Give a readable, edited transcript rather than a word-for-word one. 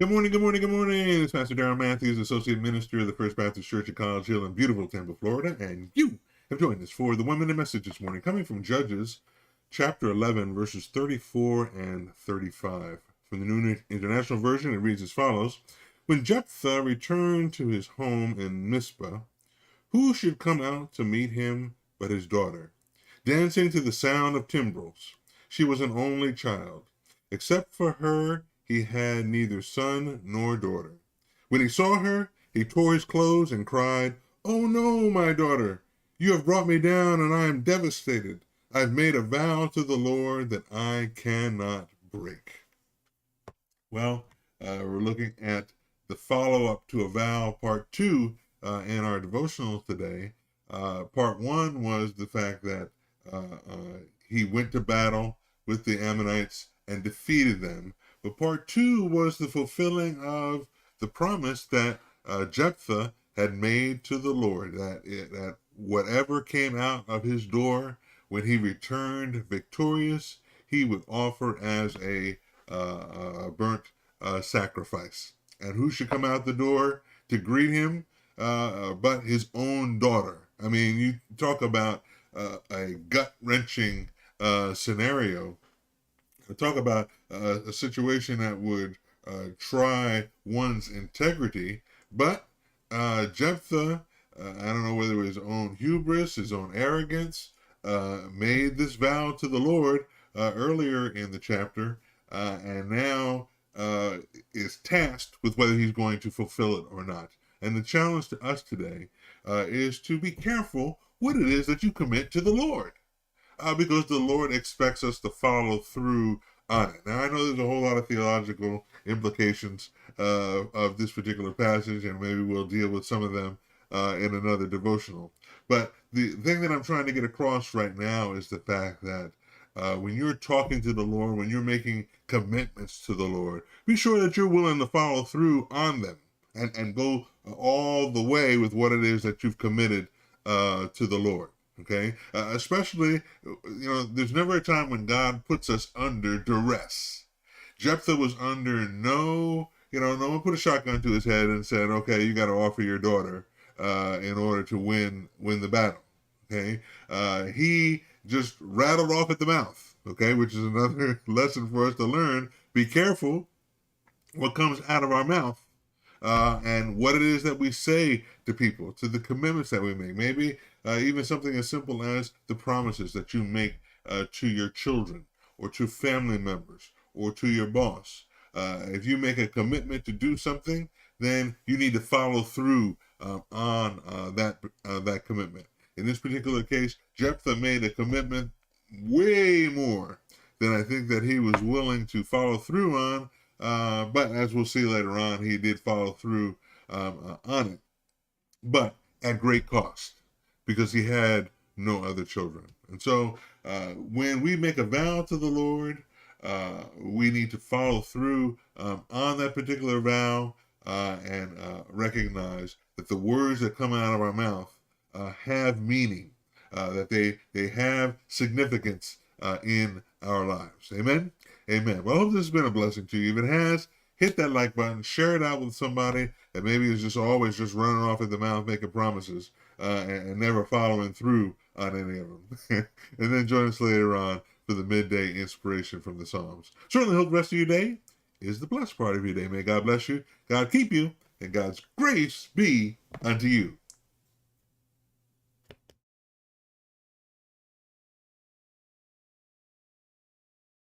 Good morning, good morning, good morning. It's Pastor Darrell Matthews, Associate Minister of the First Baptist Church at College Hill in beautiful Tampa, Florida. And you have joined us for the 1 Minute Message this morning, coming from Judges chapter 11, verses 34 and 35. From the New International Version, it reads as follows. When Jephthah returned to his home in Mizpah, who should come out to meet him but his daughter, dancing to the sound of tumbrels? She was an only child. Except for her, he had neither son nor daughter. When he saw her, he tore his clothes and cried, "Oh no, my daughter! You have brought me down, and I am devastated. I've made a vow to the Lord that I cannot break." Well, we're looking at the follow-up to a vow, part two, in our devotional today. Part one was the fact that he went to battle with the Ammonites and defeated them. But part two was the fulfilling of the promise that Jephthah had made to the Lord, that whatever came out of his door when he returned victorious, he would offer as a burnt sacrifice. And who should come out the door to greet him but his own daughter? I mean, you talk about a gut-wrenching scenario. Talk about a situation that would try one's integrity, but Jephthah, I don't know whether it was his own hubris, his own arrogance, made this vow to the Lord earlier in the chapter, and now is tasked with whether he's going to fulfill it or not. And the challenge to us today is to be careful what it is that you commit to the Lord. Because the Lord expects us to follow through on it. Now, I know there's a whole lot of theological implications of this particular passage, and maybe we'll deal with some of them in another devotional. But the thing that I'm trying to get across right now is the fact that when you're talking to the Lord, when you're making commitments to the Lord, be sure that you're willing to follow through on them and go all the way with what it is that you've committed to the Lord. Okay, especially, there's never a time when God puts us under duress. Jephthah was under no one put a shotgun to his head and said, "Okay, you got to offer your daughter in order to win the battle." Okay, he just rattled off at the mouth. Okay, which is another lesson for us to learn. Be careful what comes out of our mouth. And what it is that we say to people, to the commitments that we make. Maybe even something as simple as the promises that you make to your children or to family members or to your boss. If you make a commitment to do something, then you need to follow through on that commitment. In this particular case, Jephthah made a commitment way more than I think that he was willing to follow through on. But as we'll see later on, he did follow through on it, but at great cost, because he had no other children. And so when we make a vow to the Lord, we need to follow through on that particular vow and recognize that the words that come out of our mouth have meaning, that they have significance in our lives. Amen? Amen. Well, I hope this has been a blessing to you. If it has, hit that like button, share it out with somebody that maybe is just always just running off at the mouth making promises and never following through on any of them. And then join us later on for the midday inspiration from the Psalms. Certainly hope the rest of your day is the blessed part of your day. May God bless you, God keep you, and God's grace be unto you.